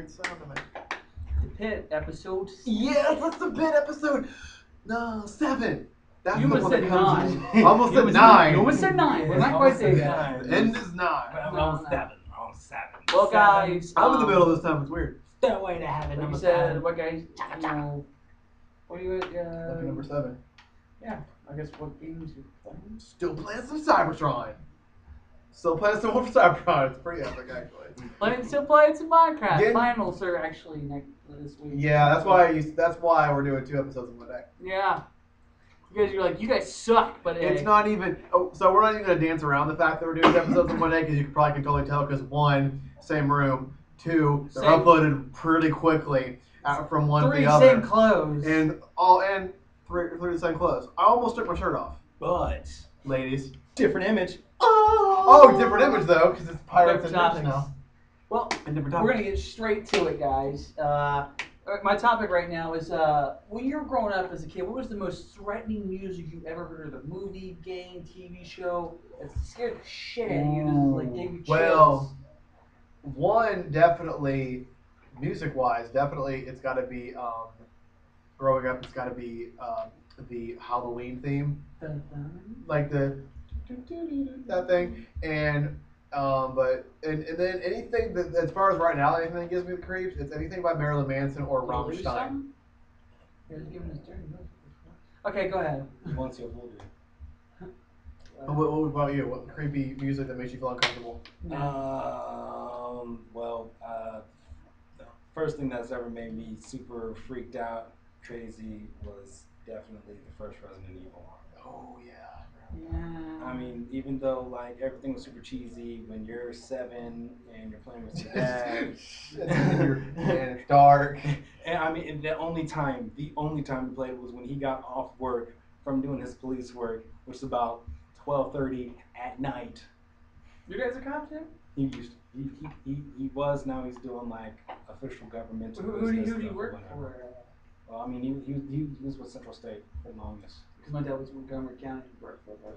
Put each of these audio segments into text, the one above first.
weird sound to make. The Pit episode. Yes, that's the Pit episode. No, 7. That's You the almost one that said comes 9. in. Almost said You 9. almost said 9. We're not quite there yet. 9. The end is 9. Wrong 7. Wrong 7. Well, guys, I'm in the middle of this time. It's weird. Stairway to Heaven. Like Number you said, 7. what guys? You know, what are you at? Lucky number 7. Yeah, I guess what games you playing? Still playing some Cybertron. Still playing some more Cybertron. It's pretty epic, actually. Still playing some Minecraft. Again? Finals are actually this week. Yeah, that's why we're doing 2 episodes in one day. Yeah. You're like, you guys suck, but It's not even. Oh, so we're not even gonna dance around the fact that we're doing 2 episodes in one day because you probably can totally tell because 1, same room. 2, they're Same. uploaded pretty quickly from one to 3 the other. same clothes. And 3 the same clothes. I almost took my shirt off, But ladies. different image. Oh, different image though, because it's Pirates and Different Ninja now. Well, And different we're topics. gonna get straight to it, guys. My topic right now is when you were growing up as a kid, what was the most threatening music you ever heard? A movie, game, TV show that scared the shit out of you? Like gave you chills. Well, one definitely, music-wise, definitely it's got to be. Growing up, it's got to be the Halloween theme, Dun, dun. like that thing, and and then anything that, as far as right now, anything that gives me the creeps, it's anything by Marilyn Manson or Wanna lose Rammstein. something? Yeah, he's giving his dirty look. Okay, go ahead. Once you're older. What about you? What creepy music that makes you feel uncomfortable? Well, the first thing that's ever made me super freaked out, crazy, was definitely the first Resident Evil. Oh yeah. Yeah. I mean, even though like everything was super cheesy, when you're 7 and you're playing with your dad, and it's dark. and I mean, and the only time we played was when he got off work from doing his police work, which is about 12:30 at night. You guys are cops too? He was, now he's doing like official government. Who do you work for? Well, I mean, he was with Central State for the longest. Because my dad was in Montgomery County. He worked for both.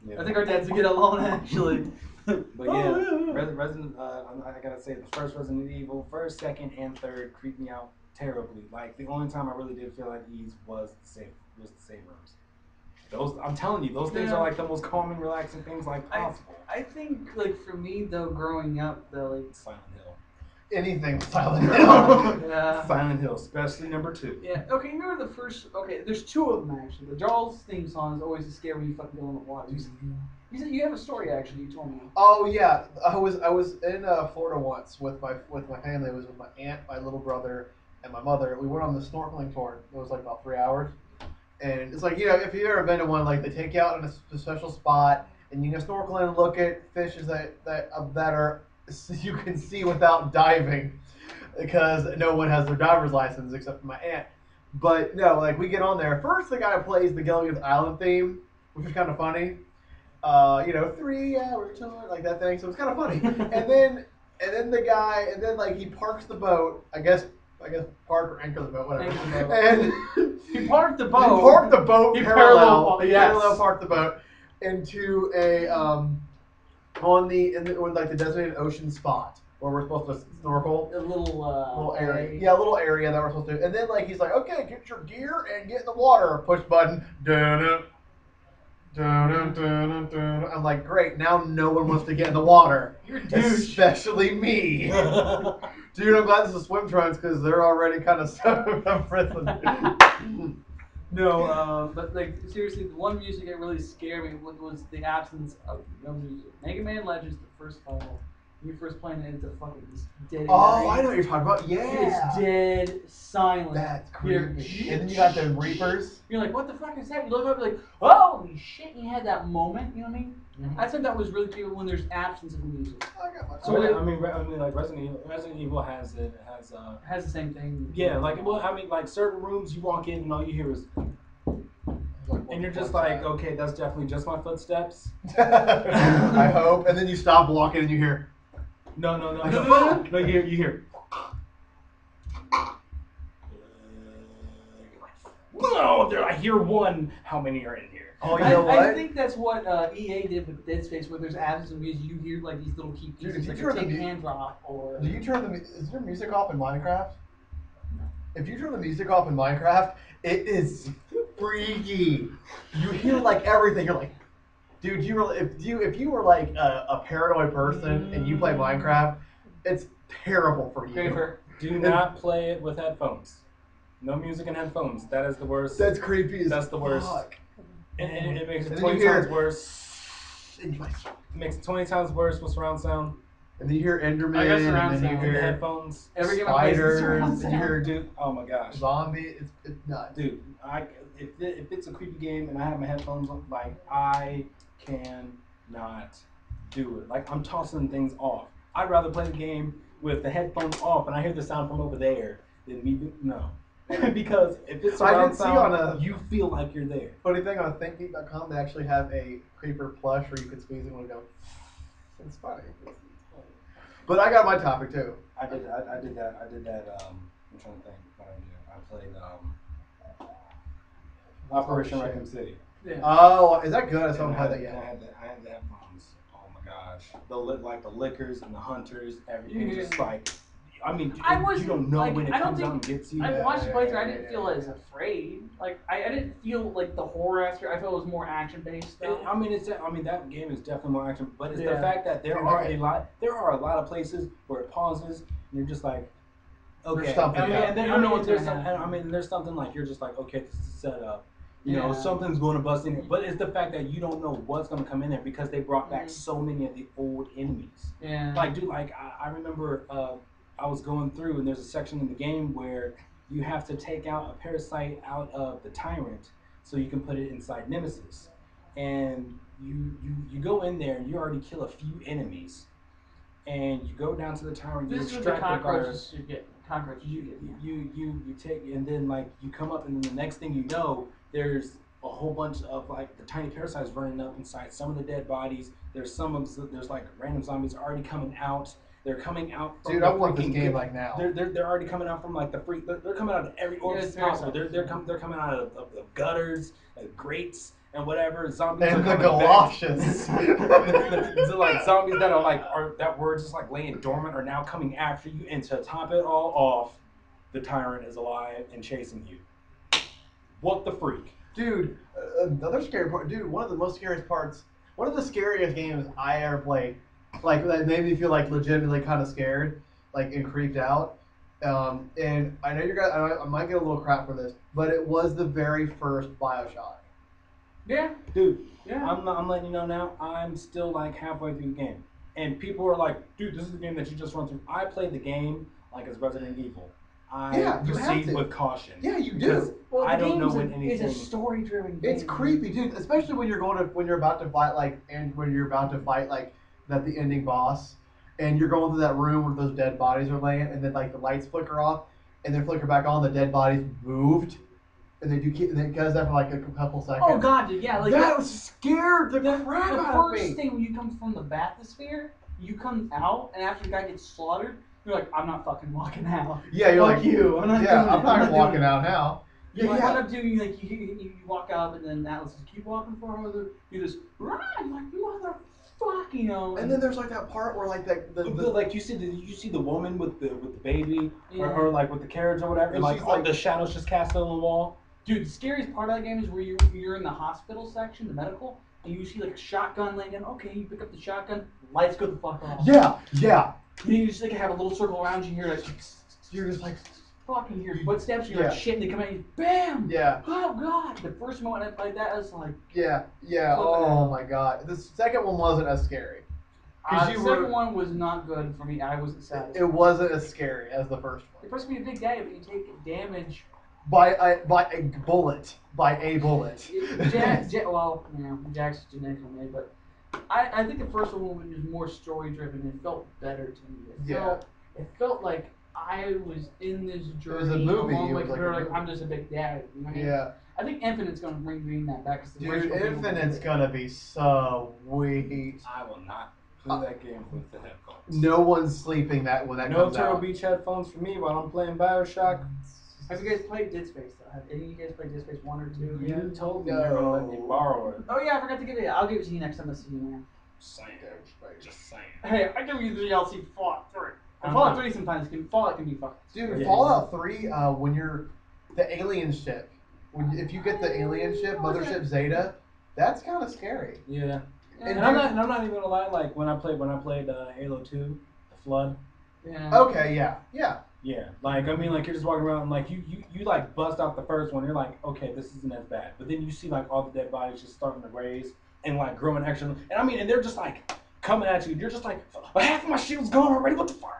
Yeah. I think our dads would get along actually. But yeah, Resident. I gotta say, the first Resident Evil, first, second, and third creeped me out terribly. Like the only time I really did feel at ease was the safe rooms. Those, I'm telling you, those things are like the most calming, relaxing things like possible. I think like for me though, growing up though, like Silent Hill. Anything with Silent Hill. yeah. Silent Hill, especially number 2. Yeah. Okay. You remember the first? Okay. There's 2 of them actually. The Jaws theme song is always a scare when you fucking go in the water. You said you have a story actually. You told me. Oh yeah, I was in Florida once with my family. It was with my aunt, my little brother, and my mother. We went on the snorkeling tour. It was like about 3 hours, and it's like, you know, if you've ever been to one, like they take you out in a special spot and you can snorkel and look at fishes that are you can see without diving, because no one has their driver's license except for my aunt. But no, like we get on there. First, the guy plays the Gilligan's Island theme, which is kind of funny. 3 hours tour, like that thing. So it's kind of funny. and then the guy, like he parks the boat. I guess park or anchor the boat, whatever. Anchor the boat. And He parked the boat. he parked the boat He parallel. parallel- yes. Parallel parked the boat into a like the designated ocean spot where we're supposed to snorkel. A little Area. Yeah, a little area that we're supposed to. And then like he's like, okay, get your gear and get in the water. Push button. Dun-dun. Dun-dun-dun-dun-dun. I'm like, great. Now no one wants to get in the water, You're a douche. especially me. Dude, I'm glad this is swim trunks because they're already kind of soaked up for this. No, but like seriously, the one music that really scared me was the absence of no music. Mega Man Legends, the first title. When you're first playing it, it's a fucking just dead. Oh, I know what you're talking about. Yeah. It's dead silent. That's You're- creepy. And then you got the Reapers. You're like, what the fuck is that? You look up, you're like, holy shit! And you had that moment. You know what I mean? Mhm. I think that was really cool when there's absence of music. I got my So I mean, like Resident Evil has It has the same thing. yeah, like, well, I mean, like certain rooms you walk in and all you hear is, and you're just like, okay, that's definitely just my footsteps. I hope. And then you stop walking and you hear. No, Like a phone. no, you hear. oh, I hear one. How many are in here? Oh, you know what? I think that's what EA did with Dead Space, where there's absence of music. You hear like these little key Dude, pieces, if like you a turn the tin mu- can drop, or Do you turn is your music off in Minecraft? If you turn the music off in Minecraft, it is freaky. You hear like everything. You're like, dude, if you were like a paranoid person and you play Minecraft, it's terrible for you. Graver. Do not play it with headphones. No music and headphones. That is the worst. That's creepy as That's the worst. fuck. And it makes it And then 20 you hear- times worse. And, It makes it 20 times worse with surround sound. then you hear Enderman, I got surround and then you sound. And the hear headphones. Every game I play is spiders, surround and you hear Dude, oh my gosh. zombie. It's nuts. Dude, if it's a creepy game and I have my headphones on, like, I cannot do it. Like, I'm tossing things off. I'd rather play the game with the headphones off and I hear the sound from over there than me no. Because if it's I surround did see sound, on a- you feel like you're there. Funny thing on ThinkGeek.com, they actually have a creeper plush where you can squeeze it when it goes. It's funny. But I got my topic too. I did that. I'm trying to think what I did. I played Operation Raccoon City. Yeah. Oh, is that good? I still And haven't played I that yet. had the headphones. Oh my gosh. The liquors and the hunters, everything Yeah. just like, I mean, I you wasn't, don't know like, when it I don't comes out and think- gets you. I watched the playthrough. I yeah, didn't yeah, feel yeah. as afraid. Like I didn't feel like the horror aspect. I felt it was more action based. I mean, that game is definitely more action, but it's the Yeah. fact that there are a lot of places where it pauses and you're just like, okay. There's something I mean, there. and then You don't know I mean, what's there's gonna some, happen. I mean, there's something like you're just like, okay, this is set up. You know, Yeah. something's going to bust in here, but it's the fact that you don't know what's going to come in there because they brought back Mhm. so many of the old enemies. Yeah. Like, dude, like I remember I was going through and there's a section in the game where you have to take out a parasite out of the tyrant so you can put it inside Nemesis, and you go in there and you already kill a few enemies, and you go down to the tyrant, you This is what the extract the virus. cockroaches you get. Cockroaches you get. Yeah. You take, and then like you come up and then the next thing you know there's a whole bunch of like the tiny parasites running up inside some of the dead bodies. There's like random zombies already coming out. They're coming out from Dude, the I want this freaking game good- like now. they're already coming out from like the freak. They're coming out of every orifice it's very possible. They're coming out of the gutters, grates, and whatever. Zombies And are the coming back. galoshes. So, like zombies that that were just like laying dormant are now coming after you, and to top it all off, the tyrant is alive and chasing you. What the freak? Dude, another scary part. Dude, one of the most scariest parts. One of the scariest games I ever played. Like that made me feel like legitimately kind of scared, like and creeped out. And I know you're gonna. I might get a little crap for this, but it was the very first BioShock. Yeah. Dude, Yeah. I'm letting you know now, I'm still like halfway through the game. And people are like, dude, this is the game that you just run through. I played the game like it's Resident Evil. I Yeah, you have proceed to. with caution. Yeah, you Because do. Well, I the don't know game's when It's anything. a story-driven game. It's creepy, dude. Especially when you're about to fight like that the ending boss, and you're going through that room where those dead bodies are laying, and then like the lights flicker off, and then flicker back on. The dead bodies moved, and they do keep. And it does that for like a couple seconds. Oh god, dude, yeah, like that was scared the the crap out of first me. thing when you come from the bathysphere, you come out, and after the guy gets slaughtered, you're like, I'm not fucking walking out. Yeah, you're Fuck like, you. I'm not yeah, doing I'm it. not doing walking it. out now. You Yeah, like, yeah. what I'm doing, like you walk up, and then Atlas just keep walking forward. You just run, like motherfuck, you know. And then there's like that part where like Like you see the woman with the baby, Yeah. or like with the carriage or whatever, and And like she's all like- the shadows just cast on the wall. Dude, the scariest part of that game is where you're in the hospital section, the medical, and you see like a shotgun laying down. Okay, you pick up the shotgun, lights go the fuck off. yeah. And you just like have a little circle around you here, like you're just like fucking hear footsteps. You're like Yeah. shit, and they come at you, bam. Yeah. Oh god! The first moment I played that, I was like, Yeah. Flipping Oh out. my god. The second one wasn't as scary. 'Cause the you second were- one was not good for me. I wasn't satisfied. It wasn't as scary as the first You're one. supposed to be a big guy, but you take damage. By a bullet. By a bullet. Well, yeah, Jack's genetically made, but I think the first one was more story driven. It felt better to me. It felt like I was in this journey. was a movie, along it with was like her, a like movie. I'm just a big dad. You know what I mean? Yeah. I think Infinite's gonna bring that back. 'Cause the Dude, original people Infinite's did it. gonna be so sweet. I will not play that game with the headphones. No one's sleeping that when that No comes Turtle out. Beach headphones for me while I'm playing Bioshock. Have you guys played Dead Space though? Have any of you guys played Dead Space 1 or 2? You told me No. you were gonna let me borrow it. Oh yeah, I forgot to give it. I'll give it to you next time I see you, man. Saying. Just saying. Hey, I give you the DLC Fallout 3. And I'm Fallout not- 3 sometimes Fallout can be fucking. Dude, Yeah. Fallout 3, when you're the alien ship, if you get the alien ship, Mothership Zeta, that's kind of scary. Yeah. And And I'm not even gonna lie. Like when I played Halo 2, the Flood. Yeah. Okay, yeah. Yeah. Like I mean, like you're just walking around and like you like bust out the first one. You're like, okay, this isn't as bad. But then you see like all the dead bodies just starting to raise and like growing extra. And I mean, and they're just like coming at you. You're just like, half of my shield's gone already. What the fuck?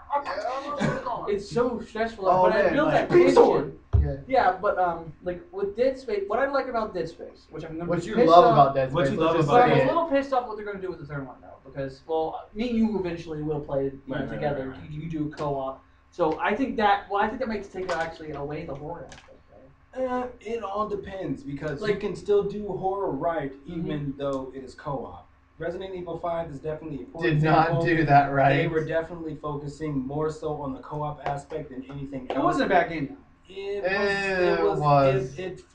It's so stressful. Oh, but I man, feel like, that big tension. sword. Yeah. Yeah, but like with Dead Space, what I like about Dead Space, which I'm gonna What be you pissed love off- about Dead Space. What you let's love just But I'm say a it. little pissed off what they're gonna do with the third one though, because me and you eventually will play Right, together. right. You do co-op, so I think that makes take actually away the horror aspect. Right? It all depends because you Like- can still do horror right even though it is co-op. Resident Evil 5 is definitely a poor Did example. not do that right. They were definitely focusing more so on the co-op aspect than anything else. It wasn't a bad game though. It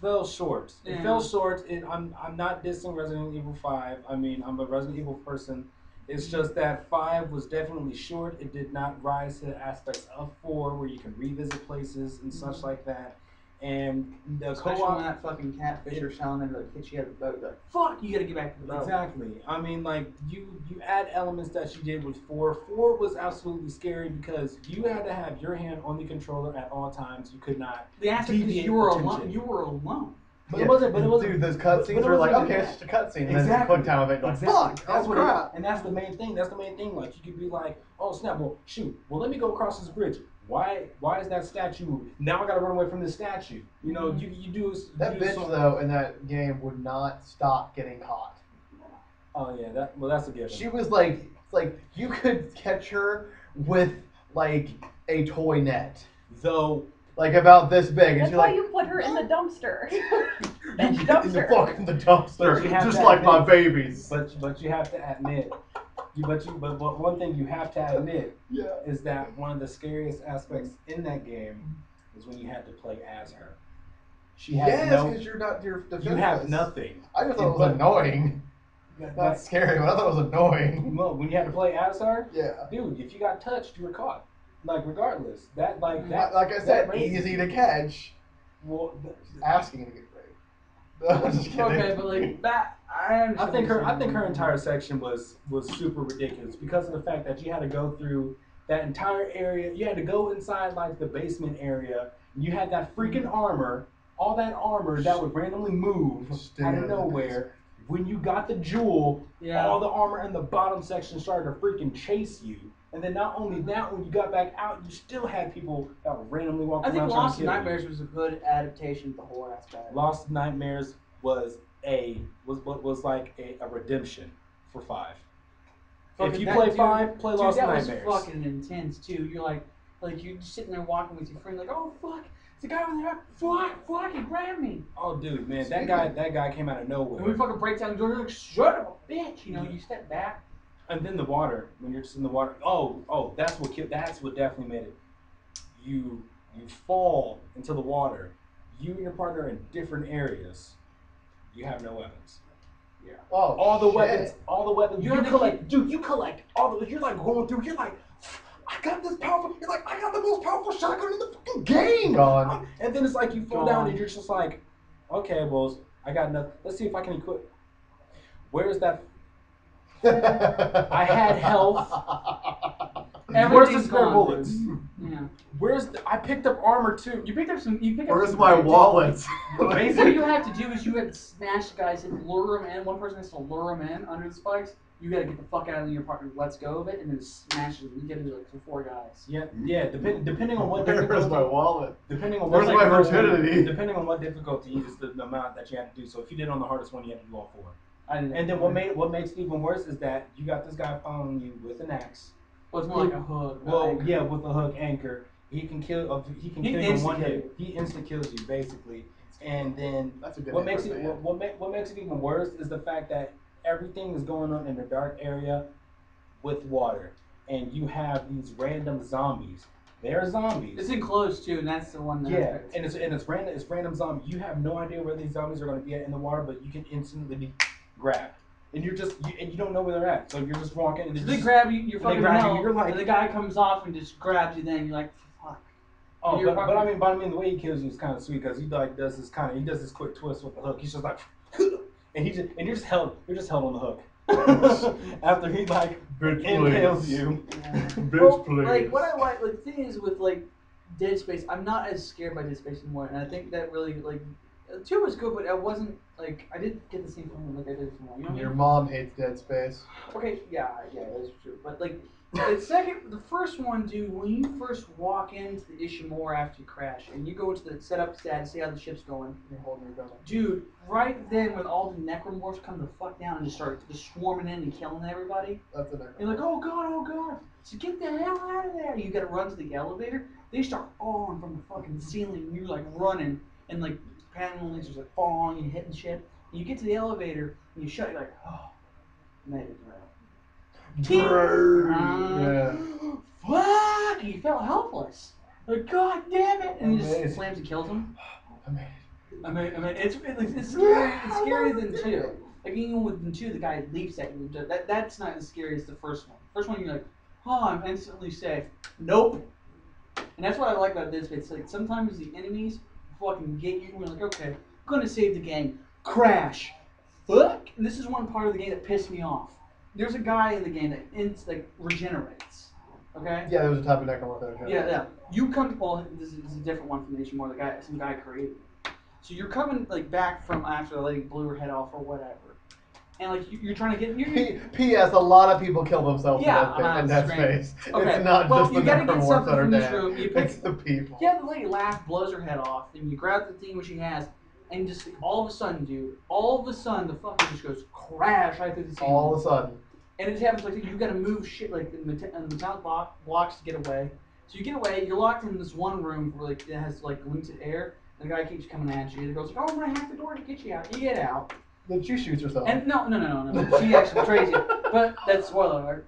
fell short. It Yeah. fell short. I'm not dissing Resident Evil 5. I mean, I'm a Resident Evil person. It's just that 5 was definitely short. It did not rise to the aspects of 4 where you can revisit places and such like that. And the Especially co-op when that fucking catfish or sound like hits you at the boat, like fuck, you gotta get back to the boat. Exactly. I mean, like you add elements that you did with 4. 4 was absolutely scary because you had to have your hand on the controller at all times. You could not. The aspect is Deviate you were attention. alone. You were alone. But it wasn't. Dude, those cutscenes but it were like, wasn't okay, even it's just a cutscene. And then Exactly. it's a quick time event. Like, fuck, That's oh what crap. and that's the main thing. That's the main thing. Like you could be like, oh snap, well shoot, well let me go across this bridge. Why is that statue? Now I gotta run away from this statue. You know, you do That you do bitch, some- though, in that game would not stop getting caught. Oh yeah, that's a given. She was like, it's like, you could catch her with, like, a toy net. Though Like, about this big. And That's she's why like, you put her in the dumpster. in the dumpster. fucking the dumpster. But you have Just to like my admit- babies. but you have to admit, but one thing you have to admit Yeah. is that one of the scariest aspects in that game is when you had to play as her. She had Yes, no. because you're defenseless. You have nothing. I just thought it was annoying. That- Not scary, but I thought it was annoying. Well, when you had to play as her, Yeah. dude, if you got touched, you were caught. Like regardless, that like that. Like I said, that raised- easy to catch. Well, Asking to get raped. No, I'm just kidding. Okay, but like that, I understand. I think her entire section was super ridiculous because of the fact that you had to go through that entire area. You had to go inside like the basement area. You had that freaking armor, all that armor that would randomly move out of nowhere. When you got the jewel, Yeah. all the armor in the bottom section started to freaking chase you. And then not only that, when you got back out, you still had people that would randomly walk I around think trying Lost to kill you. Nightmares was a good adaptation of the horror aspect. Lost Nightmares was like a redemption for 5. If you That play dude- 5, play Dude, Lost that Nightmares. was fucking intense too. You're like you're just sitting there walking with your friend, like, oh fuck, it's a guy over there, fuck, he grabbed me. Oh, dude, man, that guy came out of And we nowhere. fucking break down the door, you're like, shut up, bitch. You know, you step back. And then the water, when you're just in the water. Oh, that's what definitely made it. You fall into the water. You and your partner are in different areas. You have no weapons. Oh, All the shit. weapons. You You have to collect, dude. You collect all the. You're like going through. You're like, I got this powerful. You're like, I got the most powerful shotgun in the fucking game. Gone. And then it's like you fall Gone. down and you're just like, okay, well, I got nothing. Let's see if I can equip. Where's that? I had health. Where's the Everything's spare gone, bullets? dude. Yeah. I picked up armor too. You picked up some. Where's some my great wallet? things. What you have to do is you have to smash guys and lure them in. One person has to lure them in under the spikes. You gotta get the fuck out of your partner. Let's go of it, and then smash it. We get into like 4 guys. Yeah. Depending on what Where's my difficulty. wallet? Depending on Where's what my difficulty- virginity? Depending on what difficulty is the amount that you have to do. So if you did on the hardest one, you have to do all 4. I didn't. And then what makes it even worse is that you got this guy following you with an axe. Well, it's more like a hook. not Well, anchor. yeah, with a hook anchor, he can kill. He can He kill you in one insta-kill hit. He insta kills you basically. And then That's a good what name makes for it a band. what makes it even worse is the fact that everything is going on in a dark area with water, and you have these random zombies They're zombies. It's enclosed too, and that's the one. Yeah, and it's random. It's random zombies. You have no idea where these zombies are going to be at in the water, but you can instantly be grabbed, and you don't know where they're at. So you're just walking, and they grab you. You're fucking grab hell, you. You're like, and the guy comes off and just grabs you. Then you're like, fuck. Oh, but I mean, the way he kills you is kind of sweet because he like does this quick twist with the hook. He's just like, and you're just held on the hook after he like impales you. Yeah. Bitch, please. Like what I like, the thing is with like Dead Space, I'm not as scared by Dead Space anymore, and I think that really like 2 was good, but I wasn't like I didn't get the same feeling like I did from 1. You know what I Your mean? mom hates Dead Space. Okay, yeah, that's true. But like the first one, dude, when you first walk into the Ishimura after you crash, and you go into the setup stat and see how the ship's going, You're holding your gun. dude, right then when all the necromorphs come the fuck down and just start just swarming in and killing everybody, That's the next you're like, oh god, so get the hell out of there. You gotta run to the elevator. They start falling from the fucking ceiling, and you're like running, and like panels just like falling and hitting shit. And you get to the elevator, and you shut, you're like, oh, made it through. Yeah. Fuck! He felt helpless. Like, god damn it! And he just Amazing. slams and kills him. Amazing. I mean, it's scary. It's scarier than 2. Like even with 2, the guy leaps at you. That's not as scary as the first one. First one, you're like, oh, I'm instantly safe. Nope. And that's what I like about Dead Space. Like sometimes the enemies fucking get you, and you're like, okay, I'm gonna save the game. Crash. Fuck. And this is one part of the game that pissed me off. There's a guy in the game that regenerates. Okay. Yeah, there was a type of necromorph there. Yeah. You come. Well, this is a different one from the Ishimura. Some guy created. So you're coming like back from after letting blew her head off or whatever, and like you're trying to get. P.S. A lot of people kill themselves in Dead Space. Okay. It's not just the you gotta get necromorphs something that are from this dead. room. You pick. It's the people. Yeah, the lady laughs, blows her head off, and you grab the thing which she has, and just all of a sudden, dude, the fucking just goes crash right through the ceiling. All of a sudden. And it happens like you gotta move shit like the metallic blocks to get away. So you get away, you're locked in this one room where like it has like limited air, and the guy keeps coming at you. The girl's like, oh, I'm gonna hack the door to get you out. You get out. Then she shoots herself. And no. She actually betrays you. But that's spoiler alert.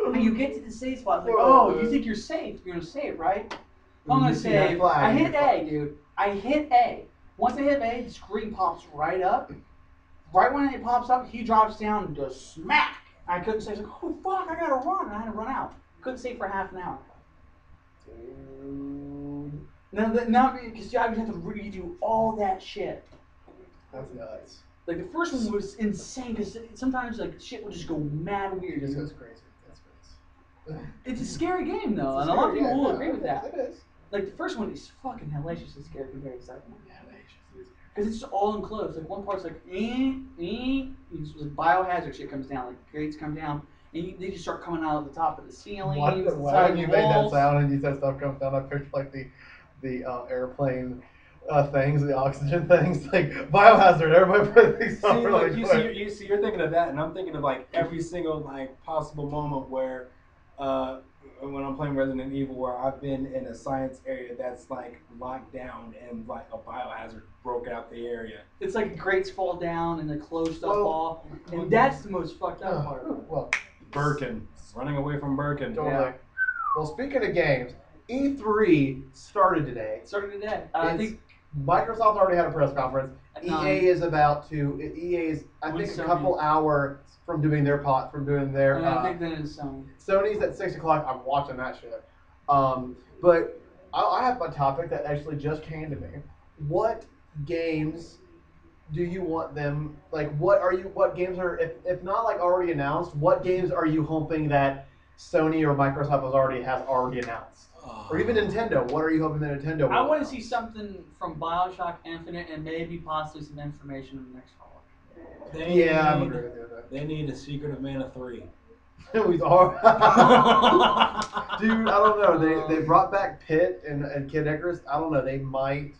And you get to the safe spot, like, oh, you think you're safe. You're gonna save, right? I'm gonna save. I hit A, dude. I hit A. Once I hit A, the screen pops right up. Right when it pops up, he drops down and goes smack. I couldn't save. I was like, oh fuck, I gotta run. I had to run out. Couldn't save for half an hour. Dude. Now because I would have to redo all that shit. That's nuts. Like the first one was insane because sometimes like shit would just go mad weird. It's crazy. That's crazy. It's a scary game though, and a lot of people will agree with that. It is. Like the first one is fucking hellaciously scary compared to the second one. Because it's just all enclosed. Like one part's like, it's like biohazard shit comes down, like grates come down, and they just start coming out of the top of the ceiling. When you made that sound and you said stuff comes down, I pictured like the airplane things, the oxygen things, like biohazard. Everybody put these on. You're thinking of that, and I'm thinking of like every single like possible moment where. When I'm playing Resident Evil, where I've been in a science area that's like locked down and like a biohazard broke out the area. It's like grates fall down and they close stuff off, and that's the most fucked up part. Well, Birkin, running away from Birkin. Totally. Yeah. Well, speaking of games, E3 started today. I think Microsoft already had a press conference. EA is about to. EA is, I think, a couple hours from doing their I think that is Sony. Sony's at 6 o'clock. I'm watching that shit. But I have a topic that actually just came to me. What games do you want them? Like, what games are, if not like already announced? What games are you hoping that Sony or Microsoft has already announced? Or even Nintendo. What are you hoping that Nintendo will I want to announce? see something from BioShock Infinite and maybe possibly some information in the next call. I'm agree with you. They need a Secret of Mana 3. Dude, I don't know. They brought back Pitt and Kid Icarus. I don't know. They might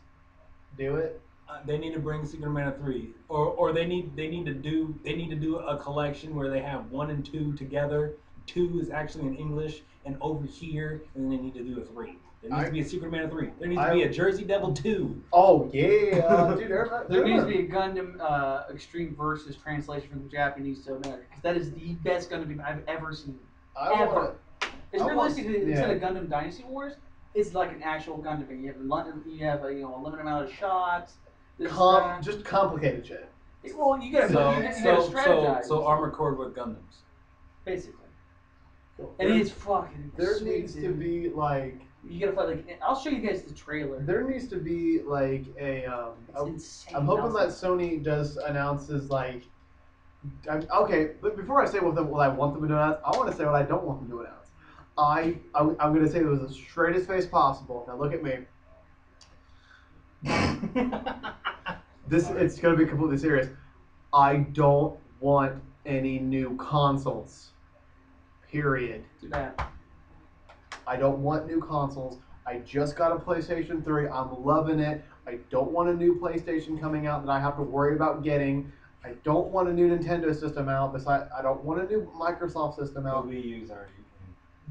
do it. They need to bring Secret of Mana 3, or they need to do a collection where they have 1 and 2 together. 2 is actually in English, and over here, and then they need to do a 3. There needs to be a Secret Mana 3. There needs to be a Jersey Devil 2. Oh yeah, dude. There needs to be a Gundam Extreme Versus translation from the Japanese to America, because that is the best Gundam game I've ever seen. It's realistic. Instead of Gundam Dynasty Wars, it's like an actual gun debate. You have a limited amount of shots. Just complicated shit. Well, you gotta strategize. So Armored Core with Gundams. Basically. Cool. And it's fucking There sweet, needs to dude. be like. You gotta fight like. I'll show you guys the trailer. There needs to be like a. It's insane. I'm hoping that Sony does announces like. Okay, but before I say what I want them to announce, I want to say what I don't want them to announce. I'm going to say it was the straightest face possible. Now look at me. It's going to be completely serious. I don't want any new consoles. Period. Too bad. I don't want new consoles. I just got a PlayStation 3. I'm loving it. I don't want a new PlayStation coming out that I have to worry about getting. I don't want a new Nintendo system out. Besides, I don't want a new Microsoft system out. The Wii U's already.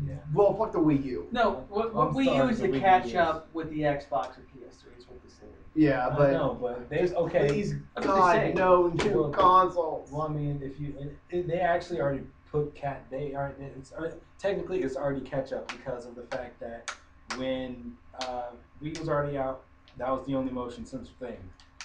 Yeah. Well, fuck the Wii U. No, what Wii U is to Wii catch U up with the Xbox or PS3 is what they say. Yeah, I but know, but there's okay. please, That's what they say. God, no new Well, consoles. Well, I mean, if you, they actually already put technically it's already catch up because of the fact that when Wii was already out, that was the only motion sensor thing.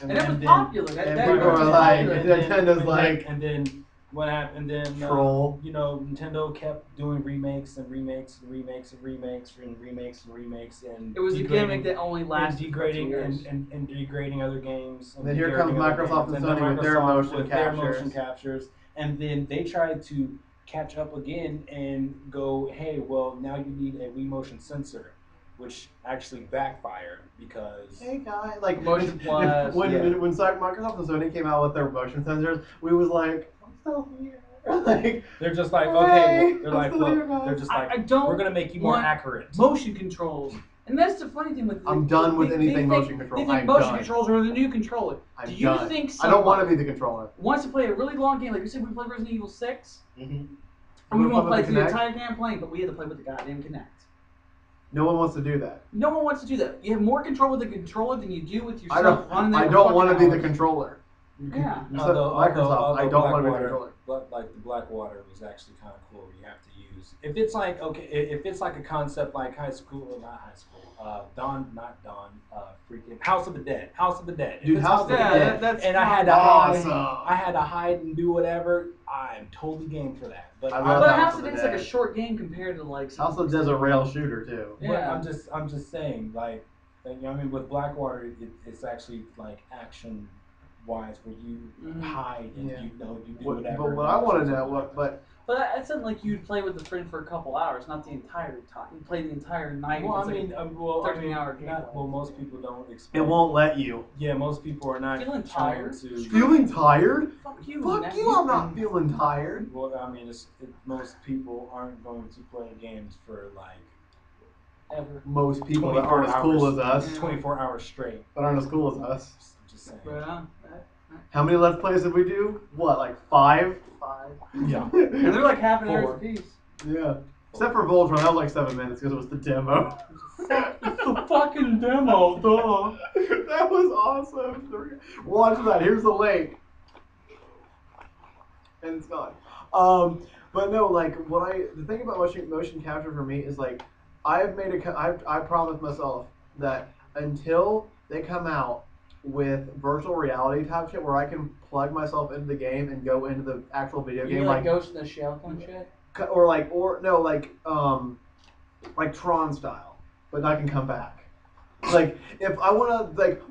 And it was then- popular. and That people was are like, popular. Nintendo's like, and then what happened? And then troll. Nintendo kept doing remakes and remakes and remakes and remakes and remakes and remakes and It was a degrading- gimmick that only and lasted degrading for 2 years. and degrading other games. And then here comes Microsoft and Sony with their motion captures. And then they tried to catch up again and go, hey, well, now you need a Wii motion sensor, which actually backfired because Hey guys, like Motion Plus, when yeah. Microsoft and Sony came out with their motion sensors, we was like, I'm still here. Like they're just like, Hey, okay, they're I'm like, still here, look, guys. they're just like, I don't we're gonna make you more want accurate. motion controls. And that's the funny thing with I'm done with anything motion control. They think I'm motion done. controls are the new controller. I'm Do you done. think I don't want to someone be the controller. wants to play a really long game, like we said, we played Resident Evil 6, Mm-hmm. and we You want wanna to play play through the with the entire game playing, but we had to play with the goddamn Kinect. No one wants to do that. No one wants to do that. You have more control with the controller than you do with I yourself running don't. there I for don't want to fucking be the hours. controller. Yeah. You said Microsoft. I don't want to be the controller. Like the Blackwater was actually kind of cool. You have to use if it's like if it's like a concept like freaking House of the Dead. If Dude, it's House of the Dead. That's and I had to awesome. I had to hide and do whatever. I'm totally game for that. But I love But House House of of the Dead's like a Dead. short game compared to like some- House of the Dead's a rail shooter too. Yeah. I'm just saying like you know what I mean with Blackwater it's actually like action wise where you Mhm. hide and Yeah. you do But whatever. what I want to know, but But that's something like you'd play with a friend for a couple hours, not the entire time. You play the entire night. Well, I It's like mean, 13-hour gameplay. most people don't expect. it won't let you. Yeah, most people are not Feeling trying tired? to. Feeling tired? Fuck you. Fuck man. you! I'm not feeling tired. Well, I mean, most people aren't going to play games for like Ever. Most people that aren't as cool as us, 24 hours straight. that aren't as cool as us. I'm just saying. Yeah. How many Let's Plays did we do? What, like 5? 5. Yeah. And they're like half an hour 4. apiece. Yeah. Except for Voltron, that was like 7 minutes because it was the demo. It's the fucking demo, duh. That was awesome. Watch that. Here's the link. And it's gone. But no, like the thing about motion capture for me is like I promised myself that until they come out with virtual reality type shit where I can plug myself into the game and go into the actual video You game like Ghost in the Shell kind of shit? like Tron style, but I can come back. Like if I want to like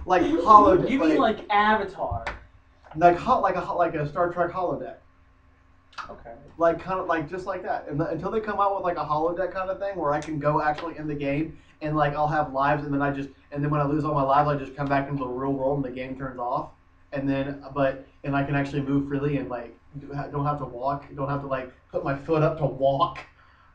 like holodeck. You mean like Avatar? like a Star Trek holodeck. Okay. Like kind of like just like that. And until they come out with like a holodeck kind of thing where I can go actually in the game and like I'll have lives and then when I lose all my lives I just come back into the real world and the game turns off. And then and I can actually move freely and like don't have to walk, don't have to like put my foot up to walk.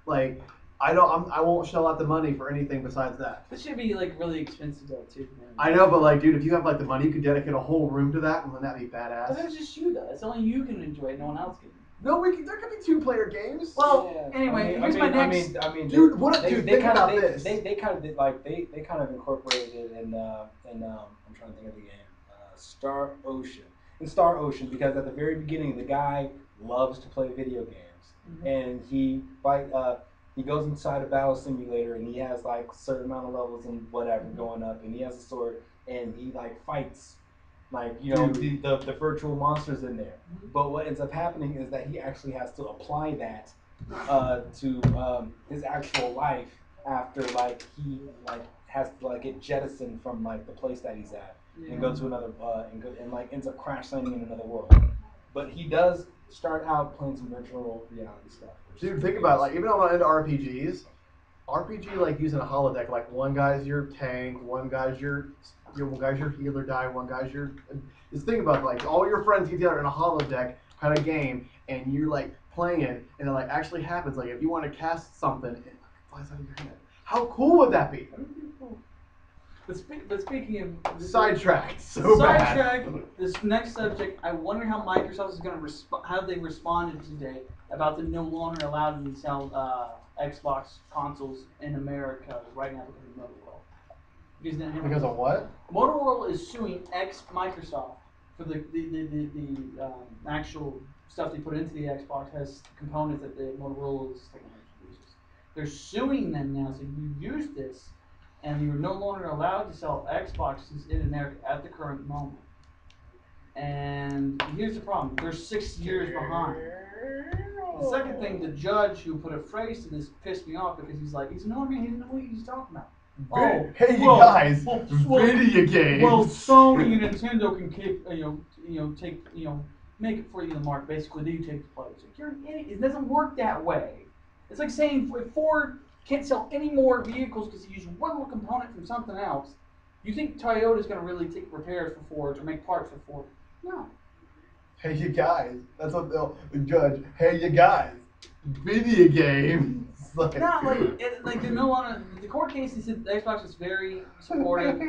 Like I won't shell out the money for anything besides that. This should be like really expensive though too. Man. I know, but like, dude, if you have like the money, you could dedicate a whole room to that, and wouldn't that be But badass? that's just you though. It's only you can enjoy it. No one else can. No, there could be 2-player games. Well, Yeah. anyway, here's my next. I mean, Dude, they think kind about of this. they kind of did like they kind of incorporated it in I'm trying to think of the game Star Ocean. In Star Ocean, because at the very beginning the guy loves to play video games, Mhm. and he He goes inside a battle simulator and he has like a certain amount of levels and whatever going up, and he has a sword and he like fights like the virtual monsters in there. But what ends up happening is that he actually has to apply that to his actual life after like he like has to like get jettisoned from like the place that he's at and go to another and like ends up crash landing in another world. But he does start out playing some virtual reality stuff. Dude, think about it. Like, even though I'm not into RPGs, RPG like using a holodeck. Like, one guy's your tank, one guy's your healer die, one guy's your. Just think about it, like all your friends get together in a holodeck kind of game, and you're like playing, and it like actually happens. Like, if you want to cast something, it flies out of your hand. How cool would that be? But speaking of Sidetracked, this next subject, I wonder how Microsoft is going to how they responded today about the no longer allowed to sell Xbox consoles in America right now because of Motorola. Because of what? Motorola is suing Microsoft for the actual stuff they put into the Xbox has components that the Motorola's technology uses. They're suing them now, so you use this. And you're no longer allowed to sell Xboxes in America at the current moment. And here's the problem. They're 6 years behind. The second thing, the judge who put a phrase to this pissed me off because he's no, man, he doesn't know what he's talking about. Hey, you guys, video games. Well, Sony and Nintendo can keep, make it for you in the market. Basically, you take the players. Like, you're an idiot. It doesn't work that way. It's like saying if Ford can't sell any more vehicles because you use one little component from something else. You think Toyota's going to really take repairs for Ford or make parts for Ford? No. Hey, you guys. That's what they'll judge. Hey, you guys. Video games. Like, they're no longer. The court case said the Xbox is very supportive.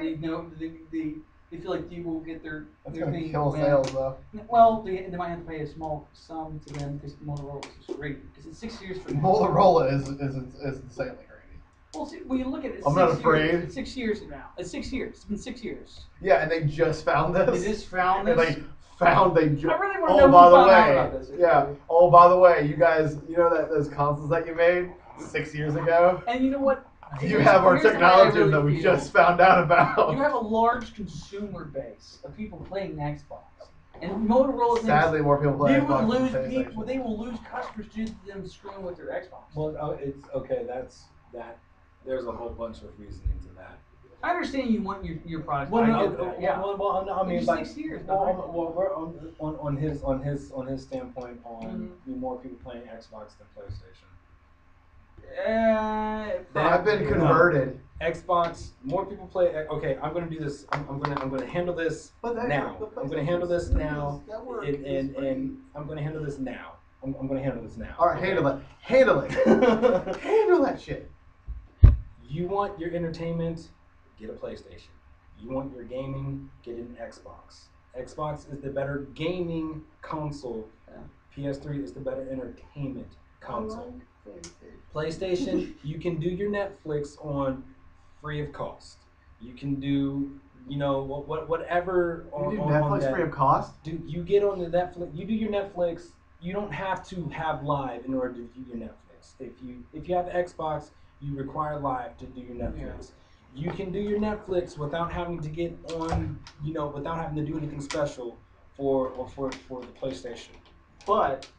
They feel like they will get their. That's going to kill sales, though. Well, they might have to pay a small sum to them because Motorola is great. Because it's 6 years from now. Motorola is insanely crazy. Well, see, when you look at it, I'm not afraid. It's 6 years now. It's 6 years. It's been 6 years. Yeah, and they just found this. They just found this. And they found they just. I really want to know who found out about this. Yeah. Oh, by the way, you guys, you know that those consoles that you made 6 years ago. And you know what? You have our technology that we just found out about. You have a large consumer base of people playing Xbox. And Motorola sadly more people play Xbox. They will lose customers due to them screwing with their Xbox. Well, it's okay. That's that. There's a whole bunch of reasoning to that. I understand you want your product. Well, no, I mean, like, 6 years. Well, we're on his standpoint on more people playing Xbox than PlayStation. I've been converted. Xbox, more people play. Okay, I'm gonna do this. I'm gonna handle this now. I'm gonna handle this now, and I'm gonna handle this now. I'm gonna handle this now. All right, handle it. Handle it. Handle that shit. You want your entertainment? Get a PlayStation. You want your gaming? Get an Xbox. Xbox is the better gaming console. PS3 is the better entertainment console. PlayStation, you can do your Netflix on free of cost. You can do, whatever on Netflix that. Free of cost. You get on the Netflix. You do your Netflix. You don't have to have live in order to do your Netflix. If you have Xbox, you require live to do your Netflix. You can do your Netflix without having to get on, without having to do anything special for the PlayStation. But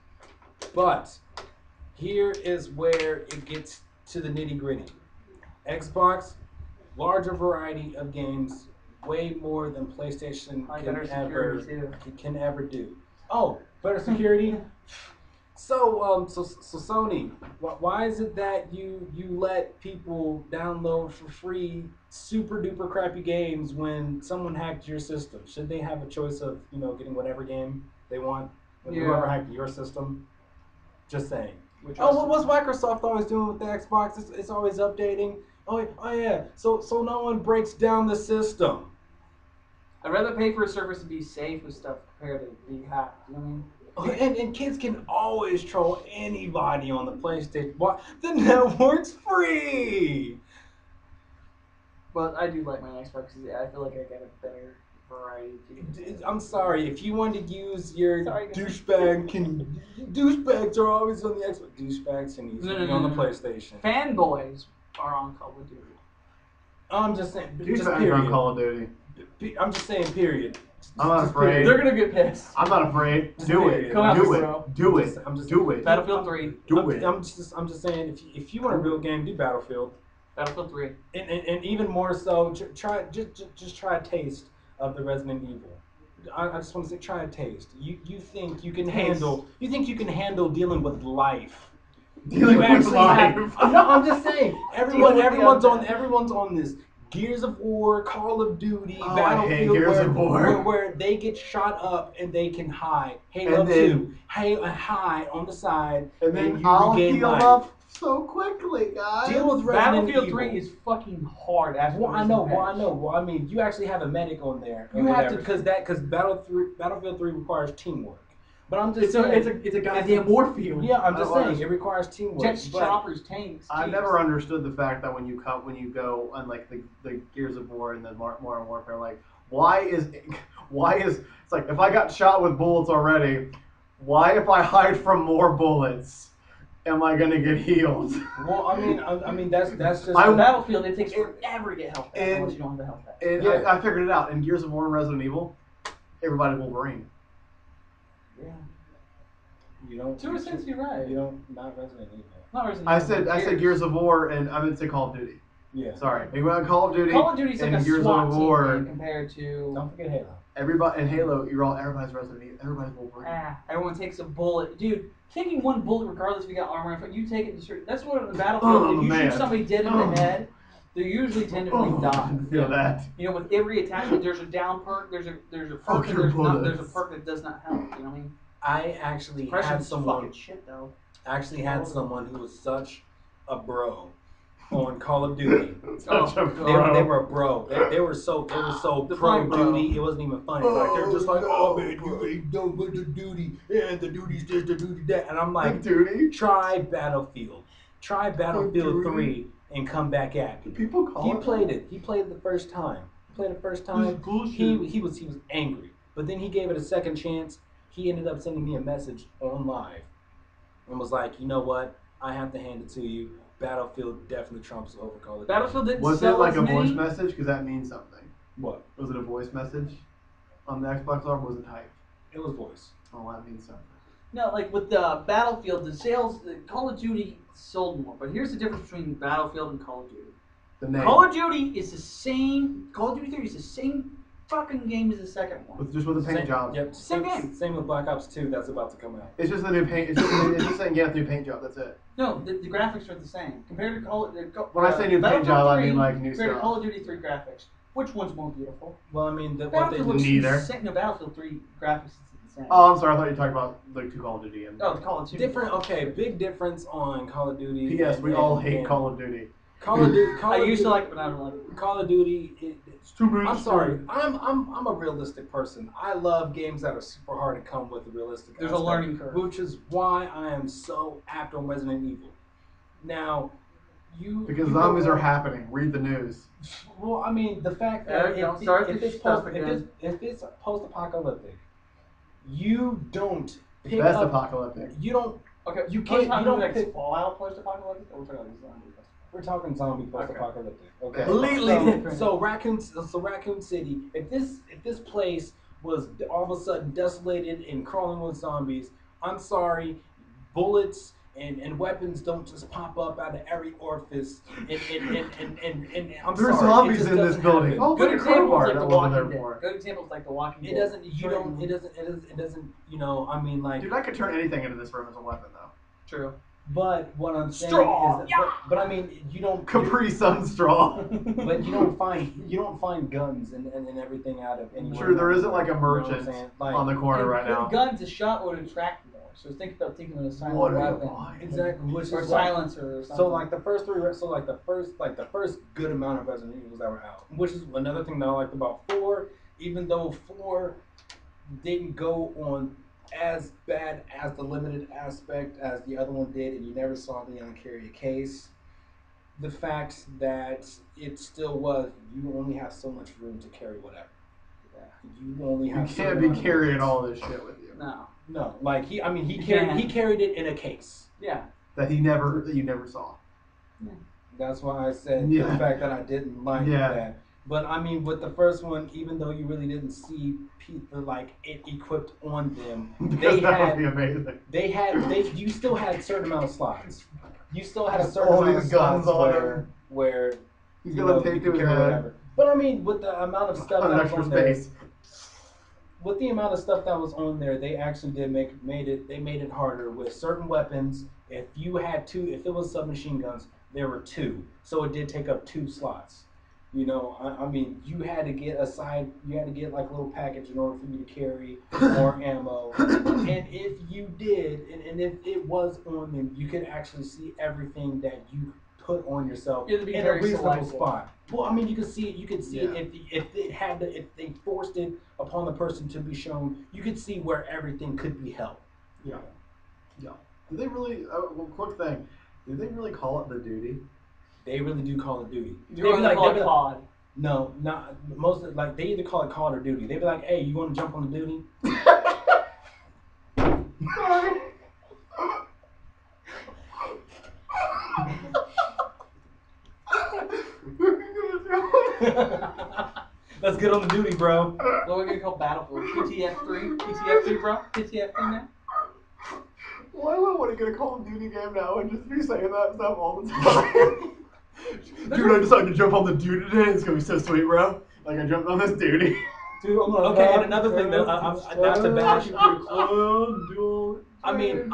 here is where it gets to the nitty gritty. Xbox, larger variety of games, way more than PlayStation can ever do. Oh, better security. So Sony, why is it that you let people download for free super duper crappy games when someone hacked your system? Should they have a choice of getting whatever game they want when whoever hacked your system? Just saying. What's Microsoft always doing with the Xbox? It's always updating. Oh yeah. So no one breaks down the system. I'd rather pay for a service to be safe with stuff compared to be hacked. You know what I mean? And kids can always troll anybody on the PlayStation. Why? The network's free. But I do like my Xbox because I feel like I get a better variety. I'm sorry, if you wanted to use your Sorry, guys. douchebags are always on the Xbox. Douchebags can use on the PlayStation. Fanboys are on Call of Duty. I'm just saying, Dude, just on period. Call of Duty. I'm just saying, period. I'm not Just afraid. period. They're gonna get pissed. I'm not afraid. Do it. Come out, Do bro. it. Do it. I'm just Do it. Battlefield 3. Do it. I'm just saying, if you want a real game, do Battlefield, Battlefield 3. and even more so, try try a taste of the Resident Evil. I just want to say, try a taste. You think you can handle? You think you can handle dealing with life? Dealing You with actually life. No, I'm just saying. Dealing with Everyone's the on this. Gears of War, Call of Duty, Oh, I hate Battlefield, Gears of War. where they get shot up and they can hide. Halo And then- 2, hide on the side, And then you I'll regain heal life. up so quickly, guys. Deal with Resident Battlefield Evil. 3 is fucking hard. After Well, I know. recent Well, I patch. know. Well, I mean, you actually have a medic on there. You have to- because Battlefield 3 requires teamwork. But I'm just It's a, saying. it's a goddamn warfield. Yeah, I'm I just don't saying understand. it requires teamwork. Jets, but- choppers, tanks. I jeeps. never understood the fact that when you go on like the Gears of War and the Modern Warfare, like why is it's like if I got shot with bullets already, why if I hide from more bullets, am I gonna get healed? Well, I mean that's just. On Battlefield, it takes forever to get health back and- unless you don't have the health back. And Yeah. I figured it out in Gears of War and Resident Evil, everybody Wolverine. Yeah. you don't. To a sense, you're right. You don't. Not Resident Evil. Not Resident I Evil, said Gears. Gears of War and I meant to say Call of Duty. Yeah. Sorry, we went on Call of Duty. Call of Duty's like and a Gears SWAT of team War. game compared to. Don't forget Halo. Everybody in Halo, everybody's Resident Evil. Everybody's Wolverine. Everyone takes a bullet, dude. Taking one bullet, regardless if you got armor, if you take it, that's what in the Battlefield. Oh, if you man. shoot somebody dead in Oh. the head, they usually tend to Oh, I die. can feel that. You know, with every attack, there's a down perk, there's a Fuck perk, and your there's a bullets. perk that does not help. You know what I mean? I actually had Suppression's someone. fucking shit though. Actually had someone who was such a bro on Call of Duty. Such a They were a bro. They were so pro Define bro. duty. It wasn't even funny. Like they're just like, oh man, you ain't done with the duty, and the duty's this, the duty that. And I'm like, Duty. try Battlefield. Try Battlefield 3 and come back at me. People call He it played it. He played it the first time. He was angry. But then he gave it a second chance. He ended up sending me a message on live and was like, you know what? I have to hand it to you. Battlefield definitely trumps over Call of Duty. Battlefield didn't Was it sell like as a voice many. message? Because that means something. What? Was it a voice message on the Xbox or was it typed? It was voice. Oh, that means something. No, like with the Battlefield, the sales, the Call of Duty sold more. But here's the difference between Battlefield and Call of Duty. The name. Call of Duty is the same. Call of Duty 3 is the same fucking game as the second one. Just with the paint job. Yep. Same game. Same with Black Ops 2 that's about to come out. It's just a new paint. It's just saying, yeah, it's a new paint job. That's it. No, the graphics are the same compared to Call. When I say new paint Battlefield job, I 3 mean like new compared to stuff. Call of Duty 3 graphics. Which one's more beautiful? Well, I mean, what they Battlefield looks Neither. insane. No, Battlefield 3 graphics is the same. Oh, I'm sorry. I thought you were talking about like two Call of Duty and. Oh, Call of Duty. different. Okay, big difference on Call of Duty. P.S. We all hate and Call of Duty. Call of Duty. I used to like it, but I don't like it. Call of Duty. It's too many. I'm sorry. I'm a realistic person. I love games that are super hard to come with a realistic. There's a aspect, learning curve. which is why I am so apt on Resident Evil. Now, Because you zombies go- are happening. Read the news. Well, I mean, the fact There that you go. Start if the it's stuff post, again. if it's post-apocalyptic, you don't pick Best up. apocalyptic. You don't. Okay, You can't- You you don't don't pick pick- Fallout post-apocalyptic, or we're talking about zombies? We're talking zombie post-apocalyptic. Okay. Completely So, different. so Raccoon City. If this place was all of a sudden desolated and crawling with zombies, I'm sorry, bullets and weapons don't just pop up out of every orifice. And I'm There's sorry, zombies it just in this doesn't building. happen. Oh, Good look at examples Crowbar. like That The wasn't Walking there before. Dead. Good examples like The Walking It Dead. doesn't. You don't. It doesn't. You know. I mean, like. Dude, I could turn anything into this room as a weapon, though. True. But what I'm saying Straw, is, yeah. but I mean, you don't. Capri Sun straw. But you don't find guns and everything out of anywhere. True, there isn't like a You know what I'm merchant saying? Like, on the corner And right now. Guns, a shot would attract more. So think about taking a silent What weapon. exactly, which Or is like, silencer or something. so like the first good amount of Resident Evils that were out, which is another thing that I liked about 4. Even though 4 didn't go on as bad as the limited aspect as the other one did, and you never saw Leon carry a case. The fact that it still was, you only have so much room to carry whatever. You only You have. can't certain be amount of carrying bullets. all this shit with you. No. No, like he Yeah. carried it in a case. Yeah. That you never saw. That's why I said Yeah. the fact that I didn't like Yeah. that. But I mean, with the first one, even though you really didn't see like it equipped on them, they That would be had amazing. you still had a certain amount of slots. You still had a Just certain all amount of these guns slots on where He's you gonna know, take you to could his carry head. whatever. But I mean, with the amount of stuff On that was extra on there, space. with the amount of stuff that was on there, they actually did made it harder with certain weapons. If it was submachine guns, there were 2, so it did take up 2 slots. You know, I mean, you had to get like a little package in order for you to carry more ammo. And if you did, and if it was on them, you could actually see everything that you put on yourself You have to be in a very reasonable selective. spot. Well, I mean, you could see it. You could see Yeah. it if they forced it upon the person to be shown. You could see where everything could be held. Yeah. Yeah. Did they really? Well, quick thing. Did they really call it the duty? They really do Call of Duty. You want to call it COD. No, not most of, like they either call it Call or Duty. They be like, "Hey, you want to jump on the duty?" Let's get on the duty, bro. What we're gonna call Battlefield. PTF3. PTF3, bro. PTF3 now. Why would I want to get a Call of Duty game now and just be saying that stuff all the time? Dude, I decided to jump on the duty today. It's gonna be so sweet, bro. Like I jumped on this duty. Dude, okay, and another thing that I'm not to bash. I mean,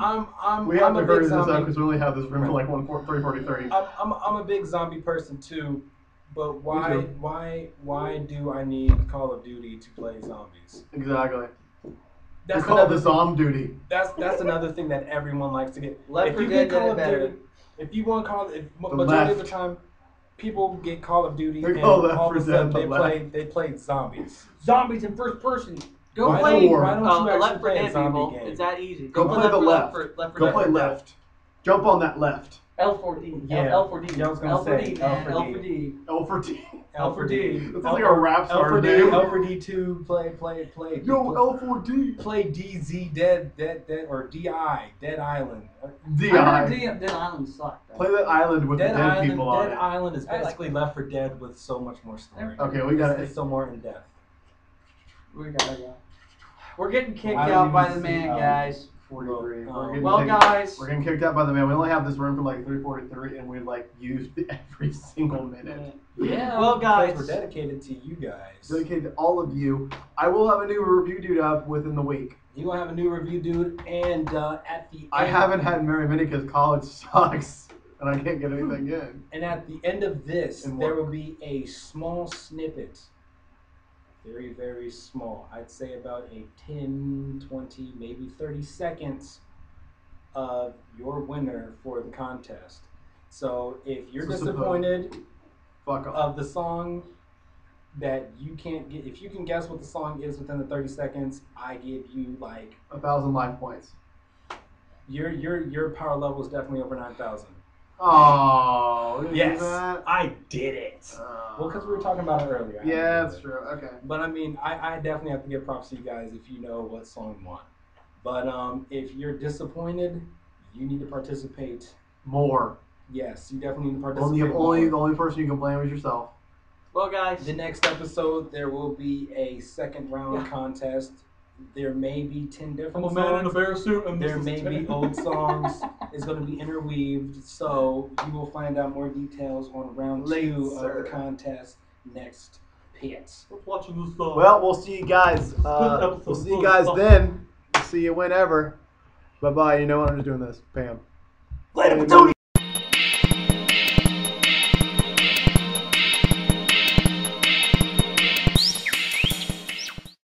We have I'm to a hurry big this up zombie. because we only have this room for like 3:43. I'm a big zombie person too, but Me why too. why do I need Call of Duty to play zombies? Exactly. That's It's called another the Zom duty. that's another thing that everyone likes to get. Left If 4 you Dead get Call did it of better. Duty, if you want majority of the left. time, people get Call of Duty They and call Left all of a 4 sudden Dead they play zombies. Zombies in first person. Go Why play don't- why don't you actually Left 4 play a Dead, zombie people. game? It's that easy. Go play the left. Left 4 Go Dead. play left. Jump on that left. L4D. Yeah. L4D. Yeah, I was gonna L4D, say, man. L4D. L4D. L for T. L4D. This is like a rap star L4D. name. L4D2. Play. Yo, L4D. Play DZ Dead or DI Dead Island. DI. Dead Island sucked. though. Play that island with Dead the dead Island. people on Dead it. Island is I like basically Left 4 Dead with so much more story. Okay, we got It's it. so more in depth. We gotta go. We're getting kicked I out don't by even the see man, how- guys. 43. Well, Well, guys. We're getting kicked out by the man. We only have this room for like 3:43, and we like used every single minute. Yeah. Well, guys. We're dedicated to you guys. Dedicated to all of you. I will have a new review dude up within the week. You gonna have a new review, dude, and at the end, I haven't had very many because college sucks, and I can't get anything in. And at the end of this, And there what? will be a small snippet. Very, very small. I'd say about a 10, 20, maybe 30 seconds of your winner for the contest. So if you're So disappointed Fuck off. of the song that you can't get, if you can guess what the song is within the 30 seconds, I give you like 1,000 life points. your power level is definitely over 9,000. Oh, we didn't Yes, do that? I did it. Well, because we were talking about it earlier. I Yeah, had to do that's it. true. Okay. But I mean, I definitely have to give props to you guys if you know what song you want. But if you're disappointed, you need to participate. More. Yes, you definitely need to Only, participate. only the more. only person you can blame is yourself. Well, guys. The next episode, there will be a second round contest. There may be 10 different songs. bear suit. And There may be old songs. It's going to be interweaved. So you will find out more details on round 2 of Later. the contest next pit. What's watching this song? Well, we'll see you guys. We'll see you guys then. See you whenever. Bye bye. You know what? I'm just doing this. Bam. Later, Tony!